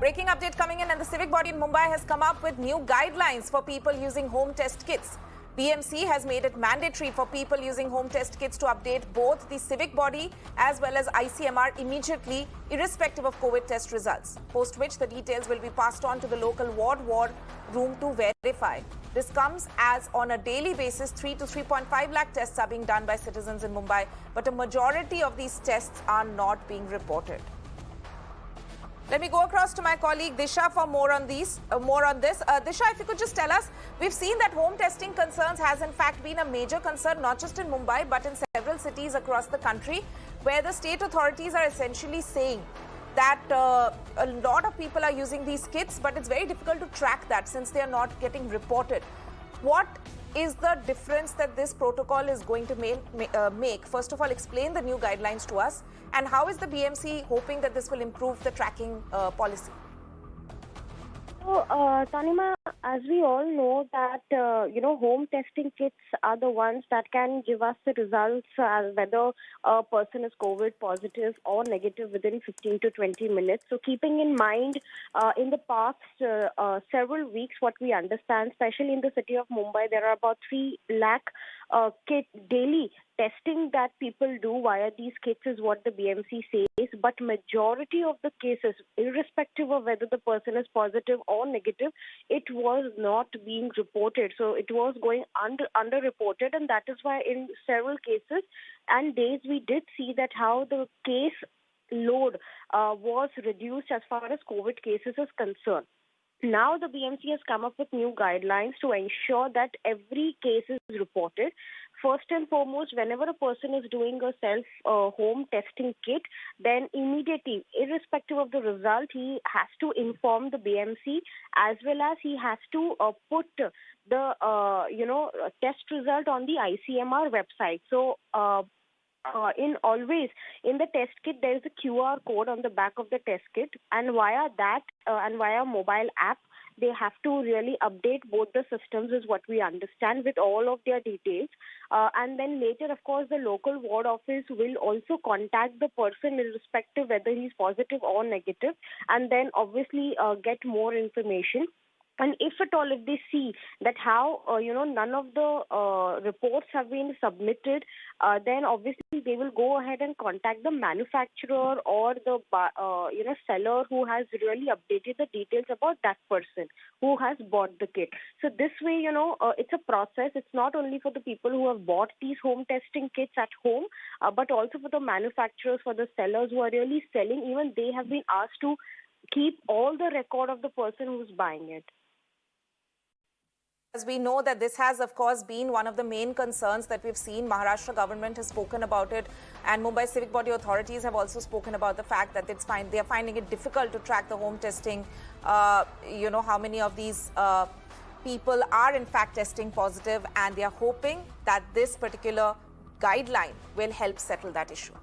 Breaking update coming in, and the civic body in Mumbai has come up with new guidelines for people using home test kits. BMC has made it mandatory for people using home test kits to update both the civic body as well as ICMR immediately, irrespective of COVID test results, post which the details will be passed on to the local ward room to verify. This comes as on a daily basis 3 to 3.5 lakh tests are being done by citizens in Mumbai, but a majority of these tests are not being reported. Let me go across to my colleague Disha for more on this. Disha, if you could just tell us, we've seen that home testing concerns has in fact been a major concern, not just in Mumbai, but in several cities across the country, where the state authorities are essentially saying that a lot of people are using these kits, but it's very difficult to track that since they are not getting reported. What is the difference that this protocol is going to make? First of all, explain the new guidelines to us, and how is the BMC hoping that this will improve the tracking policy? So, Tanima, as we all know that, home testing kits are the ones that can give us the results as whether a person is COVID positive or negative within 15 to 20 minutes. So keeping in mind, in the past several weeks, what we understand, especially in the city of Mumbai, there are about 3 lakh kit daily testing that people do via these kits is what the BMC says, but majority of the cases, irrespective of whether the person is positive or negative, it was not being reported. So it was going underreported, and that is why in several cases and days we did see that how the case load was reduced as far as COVID cases is concerned. Now the BMC has come up with new guidelines to ensure that every case is reported. First and foremost, whenever a person is doing a self-home testing kit, then immediately, irrespective of the result, he has to inform the BMC, as well as he has to put the test result on the ICMR website. So in the test kit, there is a QR code on the back of the test kit, and via that and via mobile app, they have to really update both the systems is what we understand with all of their details. And then later, of course, the local ward office will also contact the person irrespective whether he's positive or negative, and then obviously get more information. And if at all, if they see that how, none of the reports have been submitted, then obviously they will go ahead and contact the manufacturer or the, seller who has really updated the details about that person who has bought the kit. So this way, it's a process. It's not only for the people who have bought these home testing kits at home, but also for the manufacturers, for the sellers who are really selling. Even they have been asked to keep all the record of the person who's buying it. As we know that this has, of course, been one of the main concerns that we've seen. Maharashtra government has spoken about it, and Mumbai civic body authorities have also spoken about the fact that they are finding it difficult to track the home testing, how many of these people are in fact testing positive, and they are hoping that this particular guideline will help settle that issue.